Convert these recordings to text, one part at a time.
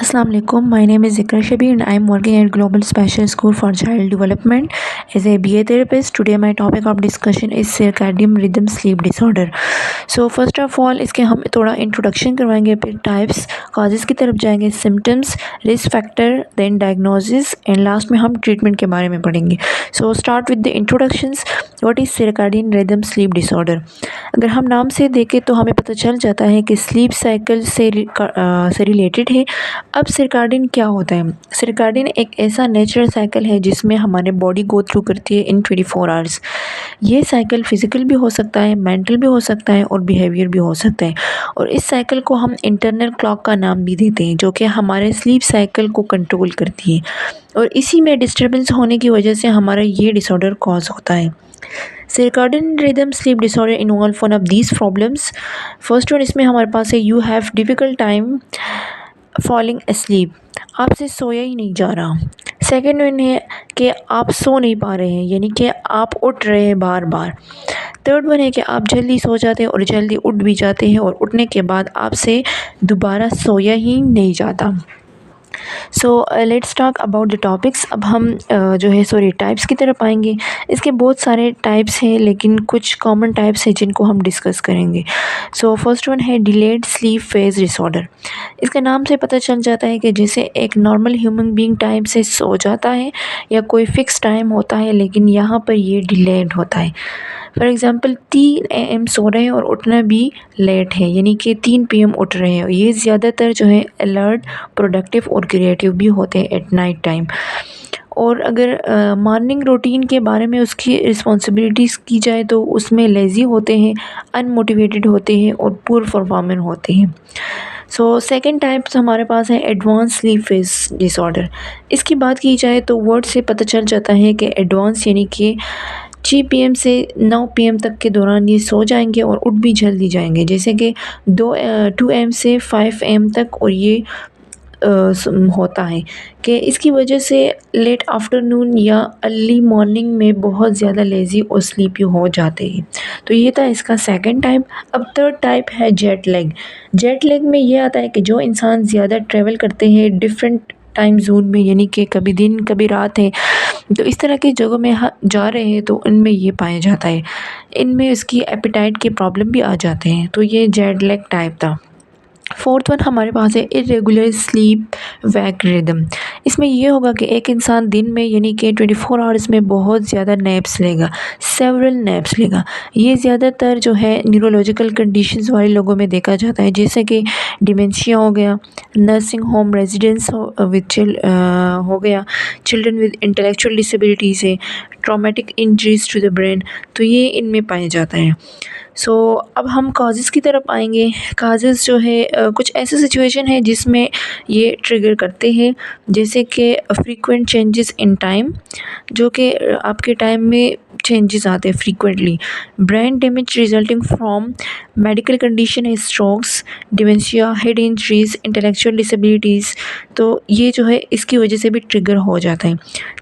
Assalamu alaikum. My name is Zikra Shabi and I am working at Global Special School for Child Development as a BA therapist. Today my topic of discussion is circadian rhythm sleep disorder. So first of all इसके हम थोड़ा introduction करवाएंगे, फिर types, causes की तरफ जाएंगे, symptoms, risk factor, then diagnosis and last में हम ट्रीटमेंट के बारे में पढ़ेंगे. So start with the introductions. What is circadian rhythm sleep disorder. अगर हम नाम से देखें तो हमें पता चल जाता है कि स्लीप साइकिल से रिलेटेड है. अब सर्काडियन क्या होता है? सर्काडियन एक ऐसा नेचुरल साइकिल है जिसमें हमारे बॉडी गो थ्रू करती है इन 24 आवर्स. ये साइकिल फिज़िकल भी हो सकता है, मेंटल भी हो सकता है और बिहेवियर भी हो सकता है. और इस साइकिल को हम इंटरनल क्लॉक का नाम भी देते हैं, जो कि हमारे स्लीप साइकिल को कंट्रोल करती है. और इसी में डिस्टर्बेंस होने की वजह से हमारा ये डिसऑर्डर कॉज होता है. Circadian rhythm sleep disorder involve one of these problems. First one इसमें हमारे पास है you have difficult time falling asleep. आपसे सोया ही नहीं जा रहा. सेकेंड वन है कि आप सो नहीं पा रहे हैं, यानी कि आप उठ रहे हैं बार बार. थर्ड वन है कि आप जल्दी सो जाते हैं और जल्दी उठ भी जाते हैं और उठने के बाद आपसे दोबारा सोया ही नहीं जाता. So let's talk about the topics. अब हम टाइप्स की तरफ आएंगे. इसके बहुत सारे टाइप्स हैं, लेकिन कुछ कॉमन टाइप्स हैं जिनको हम डिस्कस करेंगे. सो फर्स्ट वन है डिलेड स्लीप फेज डिसऑर्डर. इसके नाम से पता चल जाता है कि जैसे एक नॉर्मल ह्यूमन बीइंग टाइम से सो जाता है या कोई फ़िक्स टाइम होता है, लेकिन यहाँ पर ये डिलेड होता है. फॉर एग्ज़ाम्पल 3 AM सो रहे हैं और उठना भी लेट है, यानी कि 3 PM उठ रहे हैं. ये ज़्यादातर जो है अलर्ट, प्रोडक्टिव और क्रिएटिव भी होते हैं एट नाइट टाइम. और अगर मॉर्निंग रूटीन के बारे में उसकी रिस्पॉन्सिबिलिटीज़ की जाए तो उसमें लेज़ी होते हैं, अनमोटिवेटेड होते हैं और पुअर परफॉर्मर होते हैं. सो सेकंड टाइप्स हमारे पास है एडवांस स्लीप फेज डिसऑर्डर. इसकी बात की जाए तो वर्ड से पता चल जाता है कि एडवांस यानी कि 6 PM से 9 PM तक के दौरान ये सो जाएंगे और उठ भी जल्दी जाएंगे, जैसे कि 2 AM से 5 AM तक. और ये होता है कि इसकी वजह से लेट आफ्टरनून या अर्ली मॉर्निंग में बहुत ज़्यादा लेज़ी और स्लीपी हो जाते हैं. तो ये था इसका सेकंड टाइप. अब थर्ड टाइप है जेट लैग. जेट लैग में ये आता है कि जो इंसान ज़्यादा ट्रैवल करते हैं डिफरेंट टाइम जोन में, यानी कि कभी दिन कभी रात है, तो इस तरह की जगहों में जा रहे हैं तो इनमें ये पाया जाता है. इनमें इसकी एपेटाइट के प्रॉब्लम भी आ जाते हैं. तो ये जेट लैग टाइप था. फोर्थ वन हमारे पास है इरेगुलर स्लीप वैक रिदम. इसमें ये होगा कि एक इंसान दिन में यानी कि 24 आवर्स में बहुत ज़्यादा नैप्स लेगा, सेवरल नैप्स लेगा. ये ज़्यादातर जो है न्यूरोलॉजिकल कंडीशंस वाले लोगों में देखा जाता है, जैसे कि डिमेंशिया हो गया, नर्सिंग होम रेजिडेंस हो गया, चिल्ड्रन विद इंटेलेक्चुअल डिसेबिलिटीज़ है, traumatic injuries to the brain. तो ये इनमें पाया जाता है. सो अब हम काजेज़ की तरफ आएंगे. काजेज़ जो है कुछ ऐसे सिचुएशन है जिसमें ये ट्रिगर करते हैं, जैसे कि फ्रीक्वेंट चेंजेस इन टाइम, जो कि आपके टाइम में चेंजेस आते हैं frequently. Brain damage resulting from medical condition है strokes, dementia, head injuries, intellectual disabilities. तो ये जो है इसकी वजह से भी ट्रिगर हो जाता है.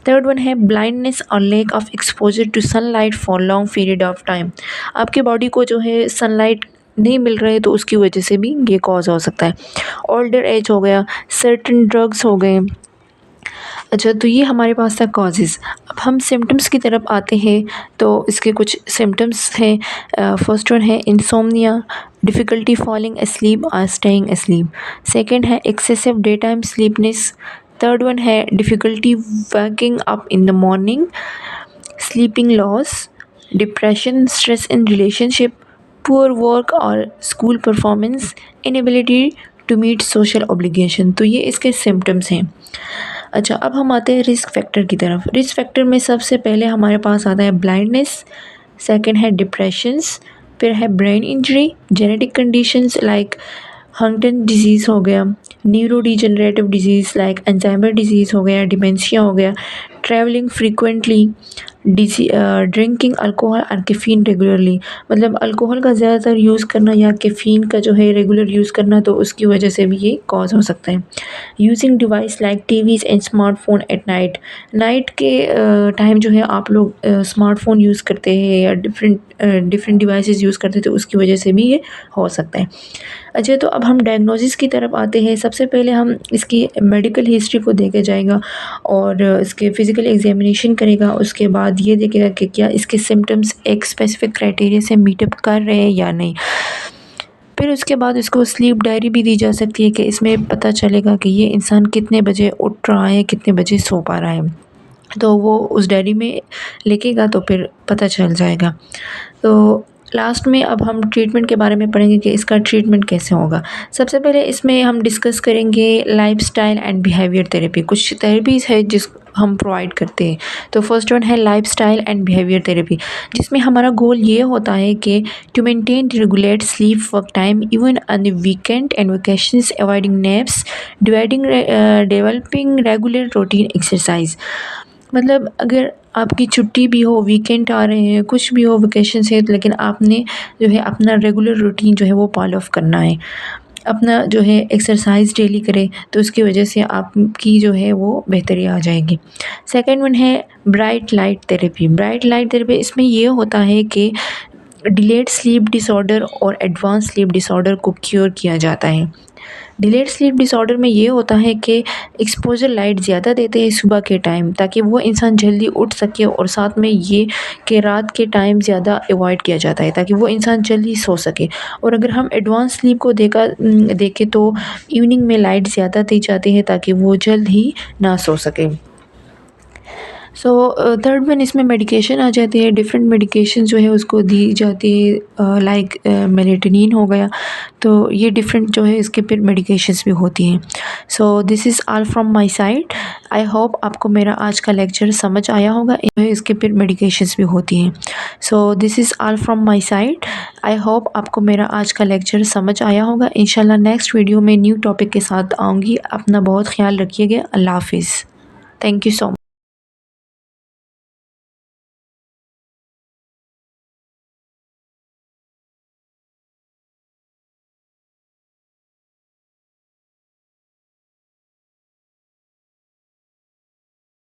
थर्ड वन है ब्लाइंडनेस और lack of exposure to sunlight for long period of time. आपकी बॉडी को जो है सनलाइट नहीं मिल रहे तो उसकी वजह से भी ये कॉज हो सकता है. ओल्डर एज हो गया, सर्टेन ड्रग्स हो गए. अच्छा, तो ये हमारे पास था कॉजेज़. अब हम सिम्टम्स की तरफ आते हैं. तो इसके कुछ सिम्टम्स हैं. फर्स्ट वन है इंसोम्निया, डिफ़िकल्टी फॉलिंग asleep और स्टेइंग asleep. सेकंड है excessive day time sleepiness. Third one है difficulty waking up in the morning, sleeping loss, depression, stress in relationship, poor work और school performance, inability to meet social obligation. तो ये इसके symptoms हैं. अच्छा, अब हम आते हैं रिस्क फैक्टर की तरफ. रिस्क फैक्टर में सबसे पहले हमारे पास आता है ब्लाइंडनेस, सेकंड है डिप्रेशंस, फिर है brain injury, genetic conditions like Huntington disease हो गया, neuro degenerative disease like Alzheimer disease हो गया, डिमेंशिया हो गया, ट्रैवलिंग फ्रीक्वेंटली, ड्रिंकिंग अल्कोहल और कैफ़ीन रेगुलरली. मतलब अल्कोहल का ज़्यादातर यूज़ करना या कैफ़ीन का जो है रेगुलर यूज़ करना, तो उसकी वजह से भी ये कॉज हो सकता है. Using device like TVs and smartphone at night. Night के टाइम जो है आप लोग स्मार्टफोन यूज़ करते हैं या डिफरेंट डिवाइसेस यूज़ करते हैं, तो उसकी वजह से भी ये हो सकता है. अच्छा, तो अब हम डायग्नोसिस की तरफ आते हैं। सबसे पहले हम इसकी मेडिकल हिस्ट्री को देखा जाएगा और इसके फिज़िकल एग्जामिनेशन करेगा। उसके बाद ये देखेगा कि क्या इसके सिम्टम्स एक स्पेसिफिक क्राइटेरिया से मीटअप कर रहे हैं या नहीं। फिर उसके बाद इसको स्लीप डायरी भी दी जा सकती है कि इसमें पता चलेगा कि ये इंसान कितने बजे उठ रहा है, कितने बजे सो पा रहा है। तो वो उस डायरी में लिखेगा तो फिर पता चल जाएगा। तो लास्ट में अब हम ट्रीटमेंट के बारे में पढ़ेंगे कि इसका ट्रीटमेंट कैसे होगा। सबसे पहले इसमें हम डिस्कस करेंगे लाइफ़स्टाइल एंड बिहेवियर थेरेपी। कुछ थेरेपीज़ है जिस हम प्रोवाइड करते हैं। तो फर्स्ट वन है लाइफ़स्टाइल एंड बिहेवियर थेरेपी, जिसमें हमारा गोल ये होता है कि to maintain regulate sleep work time even on the weekend and vacations, avoiding naps, developing regular routine exercise. मतलब अगर आपकी छुट्टी भी हो, वीकेंड आ रहे हैं, कुछ भी हो, वेकेशन है, लेकिन आपने जो है अपना रेगुलर रूटीन जो है वो फॉलो ऑफ करना है। अपना जो है एक्सरसाइज डेली करें तो उसकी वजह से आपकी जो है वो बेहतरी आ जाएगी। सेकंड वन है bright light therapy. Bright light therapy इसमें ये होता है कि डिलेड स्लीप डिसऑर्डर और एडवांस स्लीप डिसऑर्डर को क्योर किया जाता है। डिलेड स्लीप डिसऑर्डर में ये होता है कि एक्सपोजर लाइट ज़्यादा देते हैं सुबह के टाइम, ताकि वो इंसान जल्दी उठ सके, और साथ में ये कि रात के टाइम ज़्यादा अवॉइड किया जाता है ताकि वो इंसान जल्दी सो सके। और अगर हम एडवांस स्लीप को देखें तो इवनिंग में लाइट ज़्यादा दी जाती है ताकि वो जल्द ही ना सो सके। सो थर्ड वन इसमें मेडिकेशन आ जाती है। डिफरेंट मेडिकेशन जो है उसको दी जाती है, लाइक मेलेटोनिन हो गया। तो ये डिफरेंट जो है इसके फिर मेडिकेशंस भी होती हैं। So this is all from my side. I hope आपको मेरा आज का लेक्चर समझ आया होगा। इसके फिर मेडिकेशंस भी होती हैं। So this is all from my side. I hope आपको मेरा आज का लेक्चर समझ आया होगा। इंशाल्लाह नेक्स्ट वीडियो में न्यू टॉपिक के साथ आऊँगी। अपना बहुत ख्याल रखिएगा। अल्लाह हाफिज़। Thank you so much.